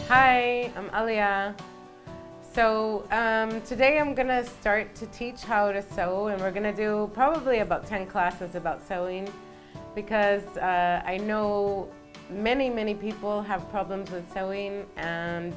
Hi, I'm Alia. So today I'm gonna start to teach how to sew, and we're gonna do probably about 10 classes about sewing because I know many people have problems with sewing, and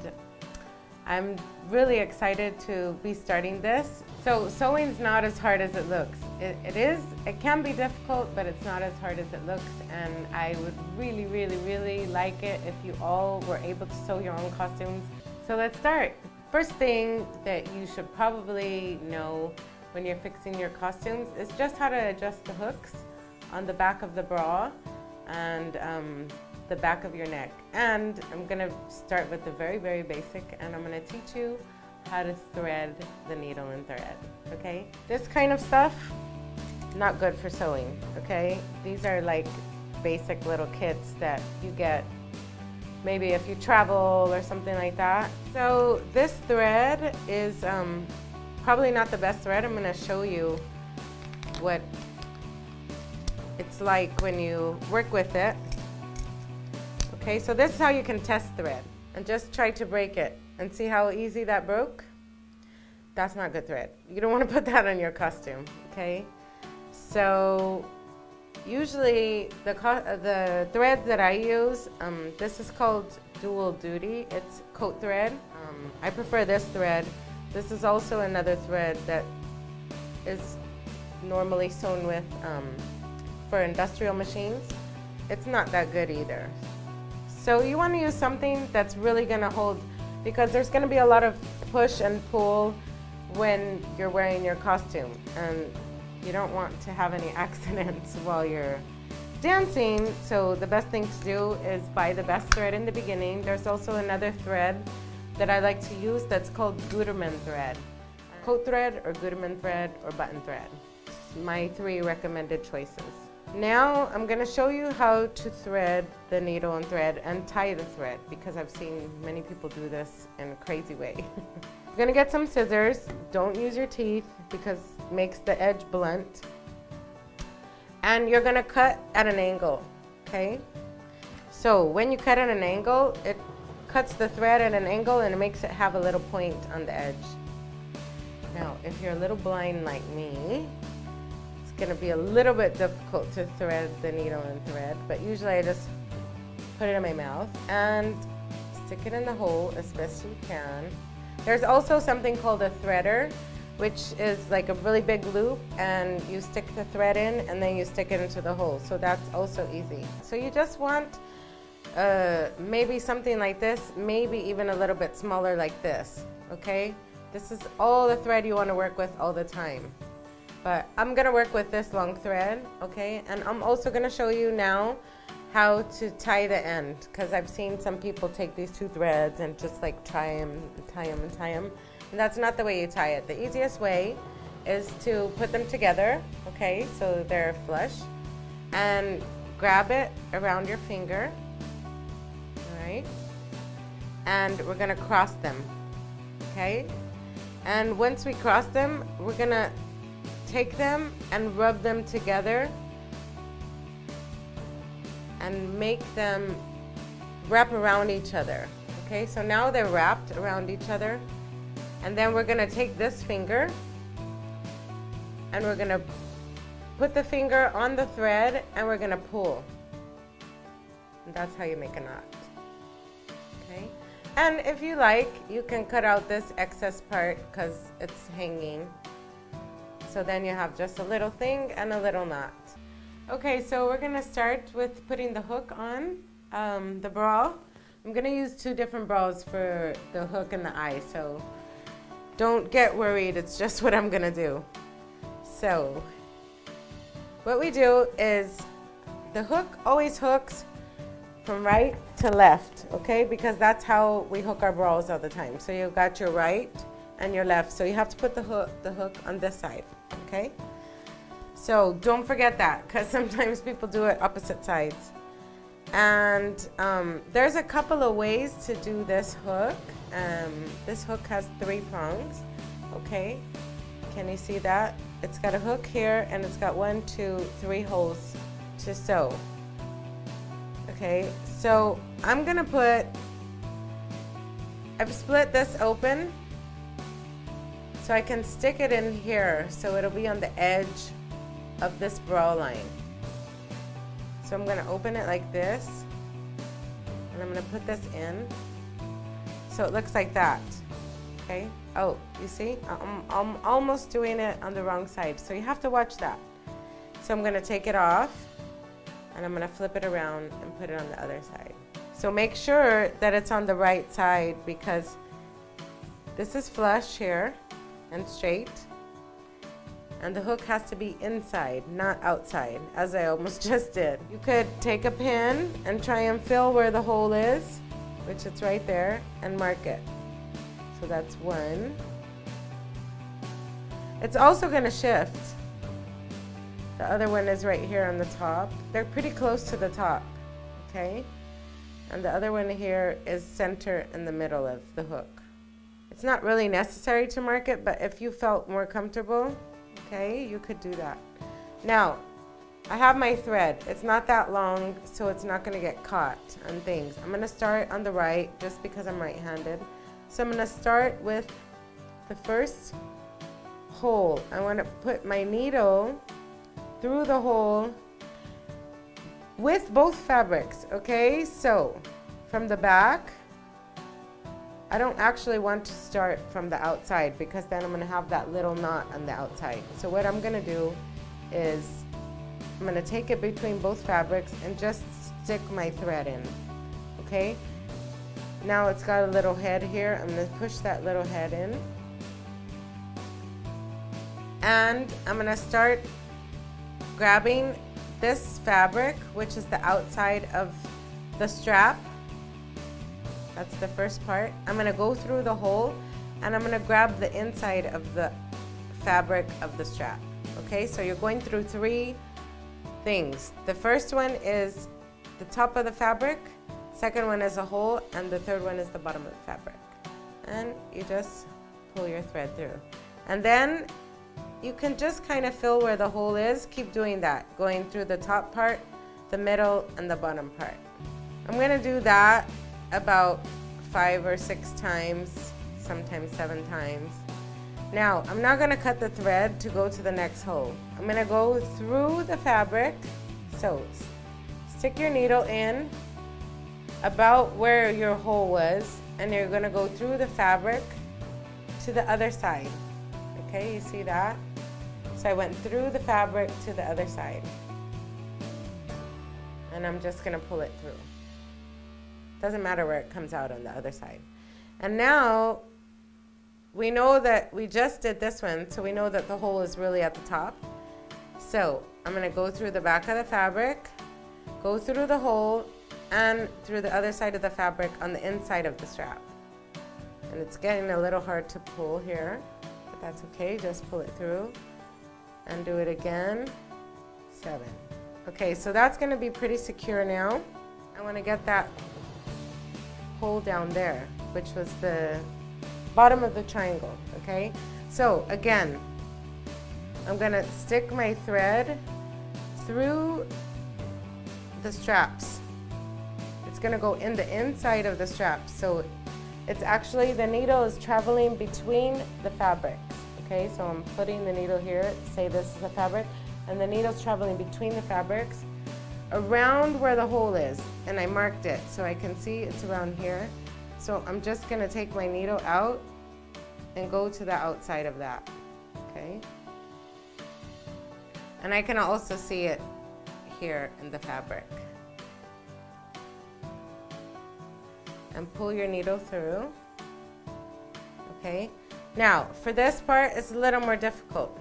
I'm really excited to be starting this. So sewing's not as hard as it looks. It can be difficult, but it's not as hard as it looks, and I would really like it if you all were able to sew your own costumes. So let's start. First thing that you should probably know when you're fixing your costumes is just how to adjust the hooks on the back of the bra and the back of your neck. And I'm gonna start with the very basic, and I'm gonna teach you how to thread the needle and thread, okay? This kind of stuff, not good for sewing, okay? These are like basic little kits that you get maybe if you travel or something like that. So this thread is probably not the best thread. I'm gonna show you what it's like when you work with it. Okay, so this is how you can test thread, and just try to break it and see how easy that broke. That's not good thread. You don't want to put that on your costume, okay? So usually the thread that I use, this is called dual duty. It's coat thread. I prefer this thread. This is also another thread that is normally sewn with for industrial machines. It's not that good either. So you want to use something that's really going to hold, because there's going to be a lot of push and pull when you're wearing your costume, and you don't want to have any accidents while you're dancing. So the best thing to do is buy the best thread in the beginning. There's also another thread that I like to use that's called Gutermann thread. Coat thread or Gutermann thread or button thread. My 3 recommended choices. Now I'm going to show you how to thread the needle and thread and tie the thread, because I've seen many people do this in a crazy way. You're going to get some scissors. Don't use your teeth because it makes the edge blunt. And you're going to cut at an angle, okay? So when you cut at an angle, it cuts the thread at an angle and it makes it have a little point on the edge. Now, if you're a little blind like me, it's going to be a little bit difficult to thread the needle and thread, but usually I just put it in my mouth and stick it in the hole as best you can. There's also something called a threader, which is like a really big loop, and you stick the thread in and then you stick it into the hole. So that's also easy. So you just want maybe something like this, maybe even a little bit smaller like this, okay? This is all the thread you want to work with all the time. But I'm going to work with this long thread, okay? And I'm also going to show you now how to tie the end, because I've seen some people take these 2 threads and just like tie them. And that's not the way you tie it. The easiest way is to put them together, okay, so they're flush, and grab it around your finger, all right? And we're going to cross them, okay? And once we cross them, we're going to take them and rub them together and make them wrap around each other. Okay, so now they're wrapped around each other, and then we're gonna take this finger and we're gonna put the finger on the thread and we're gonna pull. And that's how you make a knot. Okay, and if you like, you can cut out this excess part because it's hanging. So then you have just a little thing and a little knot. Okay, so we're gonna start with putting the hook on the bra. I'm gonna use 2 different bras for the hook and the eye, so don't get worried, it's just what I'm gonna do. So what we do is the hook always hooks from right to left, okay? Because that's how we hook our bras all the time. So you've got your right and your left, so you have to put the hook on this side, okay? So don't forget that, because sometimes people do it opposite sides. And there's a couple of ways to do this hook. This hook has 3 prongs, okay? Can you see that? It's got a hook here, and it's got 1, 2, 3 holes to sew. Okay, so I'm gonna put I've split this open so I can stick it in here so it'll be on the edge of this bra line. So I'm gonna open it like this, and I'm gonna put this in so it looks like that. Okay, oh, you see, I'm almost doing it on the wrong side, so you have to watch that. So I'm gonna take it off, and I'm gonna flip it around and put it on the other side. So make sure that it's on the right side, because this is flush here and straight, and the hook has to be inside, not outside, as I almost just did. You could take a pin and try and fill where the hole is, which it's right there, and mark it. So that's one. It's also gonna shift. The other one is right here on the top. They're pretty close to the top, okay? And the other one here is center in the middle of the hook. It's not really necessary to mark it, but if you felt more comfortable, okay, you could do that. Now, I have my thread. It's not that long, so it's not gonna get caught on things. I'm gonna start on the right, just because I'm right-handed. So I'm gonna start with the first hole. I wanna put my needle through the hole with both fabrics, okay? So, from the back, I don't actually want to start from the outside, because then I'm gonna have that little knot on the outside. So what I'm gonna do is, I'm gonna take it between both fabrics and just stick my thread in, okay? Now it's got a little head here. I'm gonna push that little head in. And I'm gonna start grabbing this fabric, which is the outside of the strap. That's the first part. I'm gonna go through the hole, and I'm gonna grab the inside of the fabric of the strap. Okay, so you're going through three things. The first one is the top of the fabric, second one is a hole, and the third one is the bottom of the fabric. And you just pull your thread through. And then you can just kind of fill where the hole is. Keep doing that, going through the top part, the middle, and the bottom part. I'm gonna do that about 5 or 6 times, sometimes 7 times. Now, I'm not gonna cut the thread to go to the next hole. I'm gonna go through the fabric. So, stick your needle in about where your hole was, and you're gonna go through the fabric to the other side. Okay, you see that? So I went through the fabric to the other side. And I'm just gonna pull it through. Doesn't matter where it comes out on the other side. And now, we know that we just did this one, so we know that the hole is really at the top. So I'm gonna go through the back of the fabric, go through the hole, and through the other side of the fabric on the inside of the strap. And it's getting a little hard to pull here, but that's okay, just pull it through. And do it again, 7. Okay, so that's gonna be pretty secure now. I wanna get that hole down there, which was the bottom of the triangle, okay? So again, I'm gonna stick my thread through the straps. It's gonna go in the inside of the straps. So it's actually, the needle is traveling between the fabrics, okay? So I'm putting the needle here, say this is the fabric, and the needle's traveling between the fabrics around where the hole is, and I marked it so I can see it's around here. So I'm just gonna take my needle out and go to the outside of that, okay? And I can also see it here in the fabric. And pull your needle through, okay? Now, for this part, it's a little more difficult.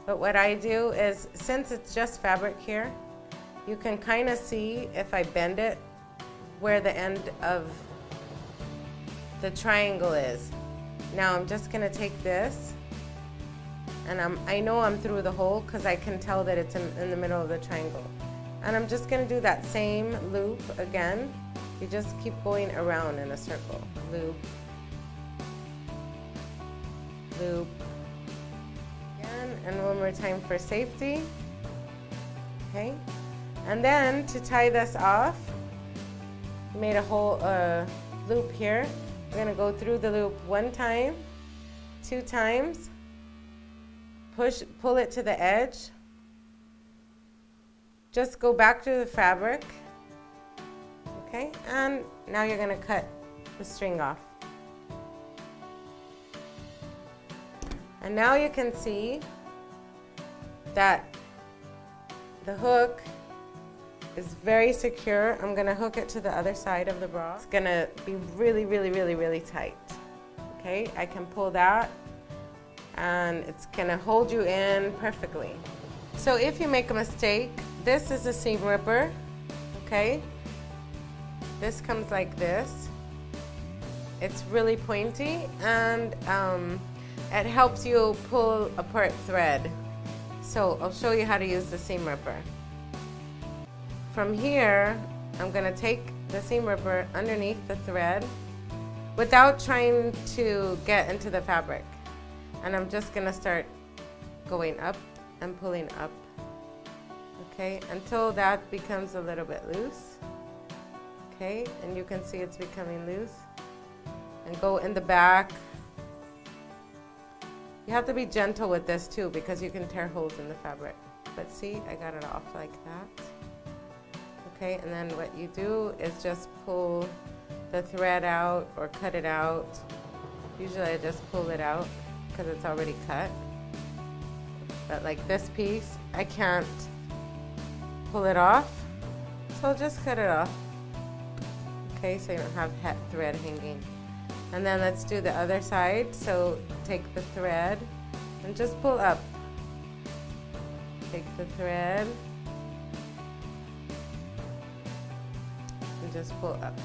But what I do is, since it's just fabric here, you can kind of see, if I bend it, where the end of the triangle is. Now I'm just gonna take this, and I know I'm through the hole because I can tell that it's in the middle of the triangle. And I'm just gonna do that same loop again. You just keep going around in a circle. Loop, loop, again, and one more time for safety. Okay, and then to tie this off, you made a whole loop here. We're gonna go through the loop 1 time, 2 times, pull it to the edge, just go back to the fabric, okay, and now you're gonna cut the string off. And now you can see that the hook is very secure. I'm gonna hook it to the other side of the bra. It's gonna be really, really, really, really tight. Okay, I can pull that and it's gonna hold you in perfectly. So if you make a mistake, this is a seam ripper, okay? This comes like this. It's really pointy and it helps you pull apart thread. So I'll show you how to use the seam ripper. From here, I'm gonna take the seam ripper underneath the thread without trying to get into the fabric. And I'm just gonna start going up and pulling up, okay, until that becomes a little bit loose, okay, and you can see it's becoming loose. And go in the back. You have to be gentle with this too because you can tear holes in the fabric. But see, I got it off like that. Okay, and then what you do is just pull the thread out or cut it out. Usually I just pull it out because it's already cut. But like this piece, I can't pull it off, so I'll just cut it off. Okay, so you don't have thread hanging. And then let's do the other side. So take the thread and just pull up. Take the thread and just pull up.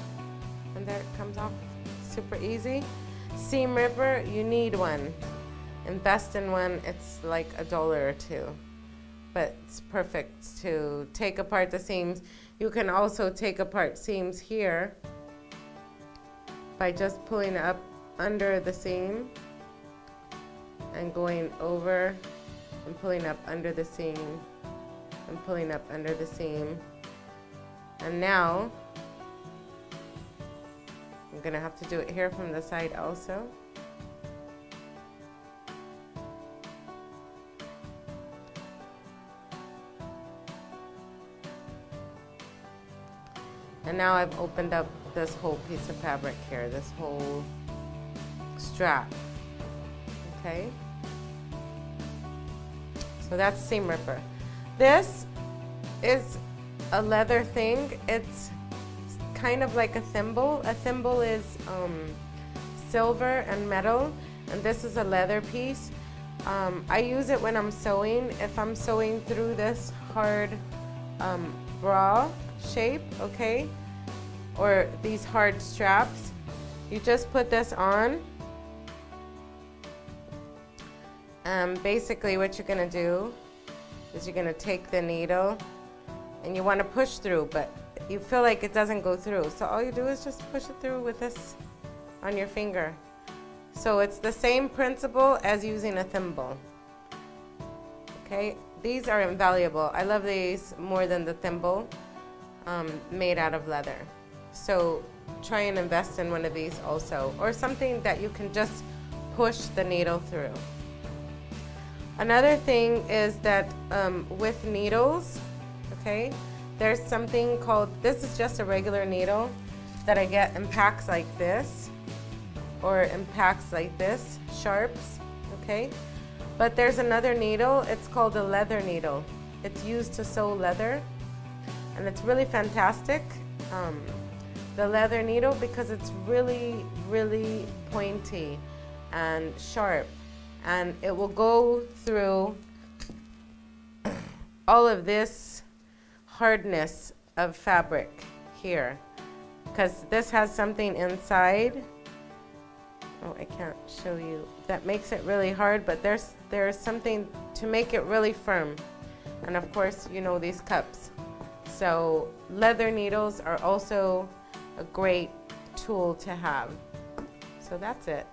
And there it comes off. Super easy. Seam ripper, you need one. Invest in one, it's like $1 or $2. But it's perfect to take apart the seams. You can also take apart seams here by just pulling up under the seam and going over and pulling up under the seam and pulling up under the seam. And now I'm gonna have to do it here from the side also. And now I've opened up this whole piece of fabric here, this whole strap, okay? So that's seam ripper. This is a leather thing. It's kind of like a thimble. A thimble is silver and metal, and this is a leather piece. I use it when I'm sewing. If I'm sewing through this hard bra shape, okay, or these hard straps, you just put this on. Basically what you're gonna do is you're gonna take the needle and you want to push through, but you feel like it doesn't go through, so all you do is just push it through with this on your finger. So it's the same principle as using a thimble. Okay, these are invaluable. I love these more than the thimble, made out of leather. So try and invest in one of these also, or something that you can just push the needle through. Another thing is that with needles, okay, there's something called, this is just a regular needle that I get in packs like this, or in packs like this, sharps, okay? But there's another needle, it's called a leather needle. It's used to sew leather, and it's really fantastic, the leather needle, because it's really, really pointy and sharp, and it will go through all of this hardness of fabric here, because this has something inside. Oh, I can't show you. That makes it really hard, but there's something to make it really firm. And of course, you know these cups. So leather needles are also a great tool to have. So that's it.